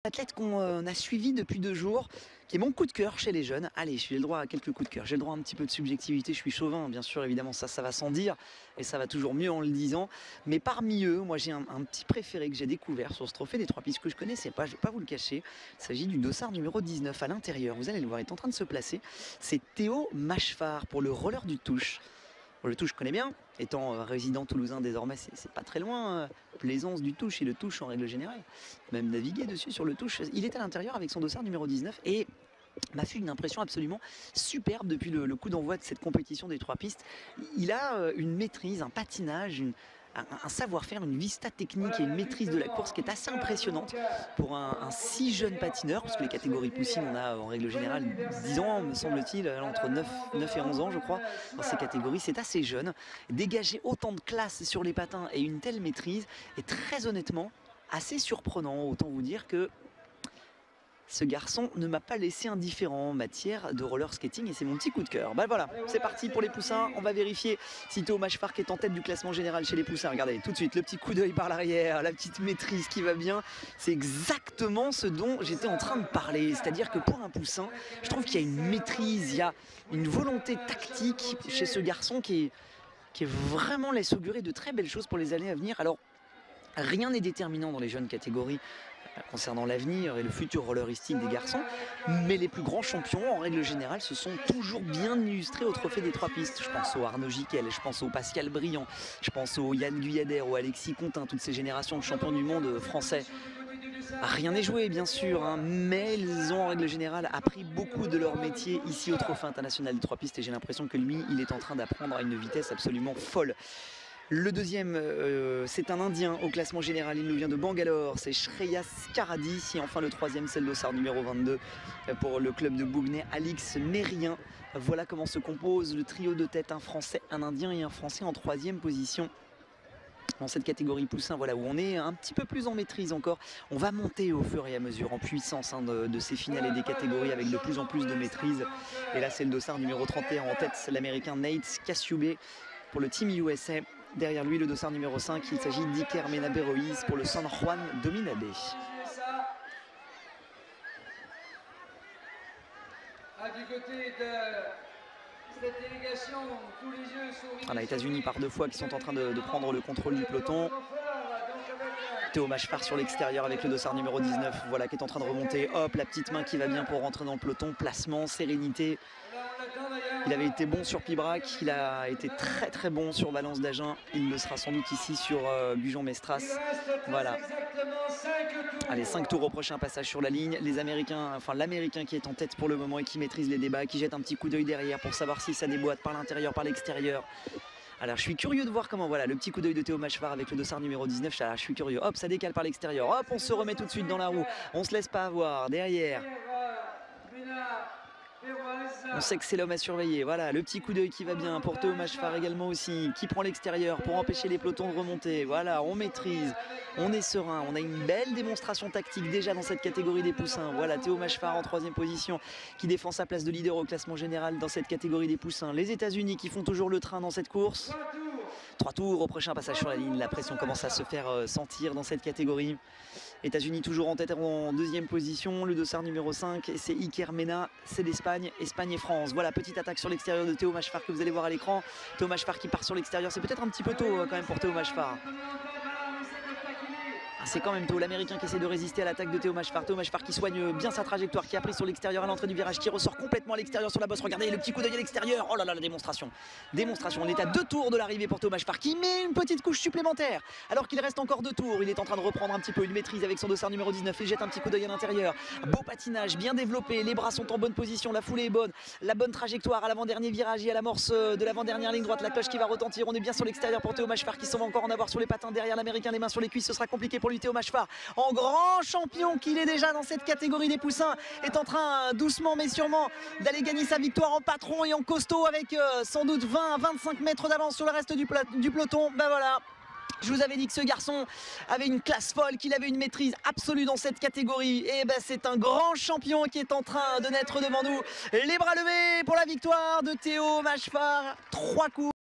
Athlète qu'on a suivi depuis 2 jours, qui est mon coup de cœur chez les jeunes. Allez, j'ai le droit à quelques coups de cœur, j'ai le droit à un petit peu de subjectivité, je suis chauvin, bien sûr, évidemment, ça va sans dire, et ça va toujours mieux en le disant. Mais parmi eux, moi j'ai un petit préféré que j'ai découvert sur ce trophée des 3 pistes que je connaissais pas, je vais pas vous le cacher. Il s'agit du dossard numéro 19 à l'intérieur, vous allez le voir, il est en train de se placer. C'est Théo Machefar pour le roller du Touche. Le Touche je connais bien, étant résident toulousain désormais, c'est pas très loin. Plaisance du Touche et le Touche en règle générale. Même naviguer dessus sur le Touche. Il est à l'intérieur avec son dossard numéro 19 et m'a fait une impression absolument superbe depuis le coup d'envoi de cette compétition des 3 pistes. Il a une maîtrise, un patinage, un savoir-faire, une vista technique et une maîtrise de la course qui est assez impressionnante pour un si jeune patineur, parce que les catégories poussines, on a en règle générale 10 ans, me semble-t-il, entre 9 et 11 ans je crois, dans ces catégories, c'est assez jeune. Dégager autant de classe sur les patins et une telle maîtrise est très honnêtement assez surprenant, autant vous dire que ce garçon ne m'a pas laissé indifférent en matière de roller skating et c'est mon petit coup de cœur. Bah voilà, c'est parti pour les poussins. On va vérifier si Théo Machefar qui est en tête du classement général chez les poussins. Regardez tout de suite le petit coup d'œil par l'arrière, la petite maîtrise qui va bien. C'est exactement ce dont j'étais en train de parler. C'est-à-dire que pour un poussin, je trouve qu'il y a une maîtrise, il y a une volonté tactique chez ce garçon qui vraiment laisse augurer de très belles choses pour les années à venir. Alors, rien n'est déterminant dans les jeunes catégories concernant l'avenir et le futur rolleristique des garçons, mais les plus grands champions, en règle générale, se sont toujours bien illustrés au trophée des 3 pistes. Je pense au Arnaud Giquel, je pense au Pascal Briand, je pense au Yann Guyader, au Alexis Contin, toutes ces générations de champions du monde français. Rien n'est joué bien sûr, hein, mais ils ont en règle générale appris beaucoup de leur métier ici au trophée international des 3 pistes et j'ai l'impression que lui, il est en train d'apprendre à une vitesse absolument folle. Le deuxième, c'est un Indien au classement général, il nous vient de Bangalore, c'est Shreyas Karadi. Et enfin le troisième, c'est le dossard numéro 22 pour le club de Bougnay, Alix Mérien. Voilà comment se compose le trio de tête, un Français, un Indien et un Français en 3e position. Dans cette catégorie poussin, voilà, où on est un petit peu plus en maîtrise encore. On va monter au fur et à mesure en puissance de ces finales et des catégories avec de plus en plus de maîtrise. Et là, c'est le dossard numéro 31 en tête, l'Américain Nate Kassioube pour le Team USA. Derrière lui, le dossard numéro 5, il s'agit d'Iker Menaberois pour le San Juan Dominabe. Du côté de cette délégation, tous les yeux sourient. Voilà, États-Unis par 2 fois qui sont en train de prendre le contrôle du peloton. Théo Machefar sur l'extérieur avec le dossard numéro 19, voilà, qui est en train de remonter. Hop, la petite main qui va bien pour rentrer dans le peloton. Placement, sérénité. Il avait été bon sur Pibrac, il a été très bon sur Valence d'Agen. Il le sera sans doute ici sur Gujan-Mestras. Voilà. Allez, 5 tours au prochain passage sur la ligne. Les Américains, enfin l'Américain qui est en tête pour le moment et qui maîtrise les débats, qui jette un petit coup d'œil derrière pour savoir si ça déboîte par l'intérieur, par l'extérieur. Alors je suis curieux de voir comment, voilà, le petit coup d'œil de Théo Machefar avec le dossard numéro 19, alors, je suis curieux. Hop, ça décale par l'extérieur, hop, on se remet tout de suite dans la roue, on se laisse pas avoir, derrière. On sait que c'est l'homme à surveiller, voilà, le petit coup d'œil qui va bien pour Théo Machefar également aussi, qui prend l'extérieur pour empêcher les pelotons de remonter, voilà, on maîtrise, on est serein, on a une belle démonstration tactique déjà dans cette catégorie des poussins, voilà, Théo Machefar en 3e position, qui défend sa place de leader au classement général dans cette catégorie des poussins, les États-Unis qui font toujours le train dans cette course. 3 tours au prochain passage sur la ligne, la pression commence à se faire sentir dans cette catégorie. États-Unis toujours en tête en 2e position, le dossard numéro 5, c'est Iker Mena, c'est l'Espagne, Espagne et France. Voilà, petite attaque sur l'extérieur de Théo Machefar que vous allez voir à l'écran. Théo Machefar qui part sur l'extérieur, c'est peut-être un petit peu tôt quand même pour Théo Machefar. C'est quand même tôt, l'Américain qui essaie de résister à l'attaque de Théo Machefar. Théo Machefar qui soigne bien sa trajectoire, qui a pris sur l'extérieur à l'entrée du virage, qui ressort complètement à l'extérieur sur la bosse. Regardez le petit coup d'œil à l'extérieur. Oh là là, la démonstration. Démonstration, on est à 2 tours de l'arrivée pour Théo Machefar qui met une petite couche supplémentaire. Alors qu'il reste encore 2 tours, il est en train de reprendre un petit peu une maîtrise avec son dossard numéro 19. Il jette un petit coup d'œil à l'intérieur. Beau patinage, bien développé, les bras sont en bonne position, la foulée est bonne. La bonne trajectoire à l'avant-dernier virage et à l'amorce de l'avant-dernière ligne droite. La cloche qui va retentir, on est bien sur l'extérieur pour Théo Machefar qui s'en va encore en avoir sur les patins derrière l'Américain, les mains sur les cuisses. Ce sera compliqué pour lui, Théo Machefar. En grand champion qu'il est déjà dans cette catégorie des poussins, est en train doucement mais sûrement d'aller gagner sa victoire en patron et en costaud avec sans doute 20 à 25 mètres d'avance sur le reste du peloton. Ben voilà, je vous avais dit que ce garçon avait une classe folle, qu'il avait une maîtrise absolue dans cette catégorie. Et ben c'est un grand champion qui est en train de naître devant nous. Les bras levés pour la victoire de Théo Machefar. 3 coups.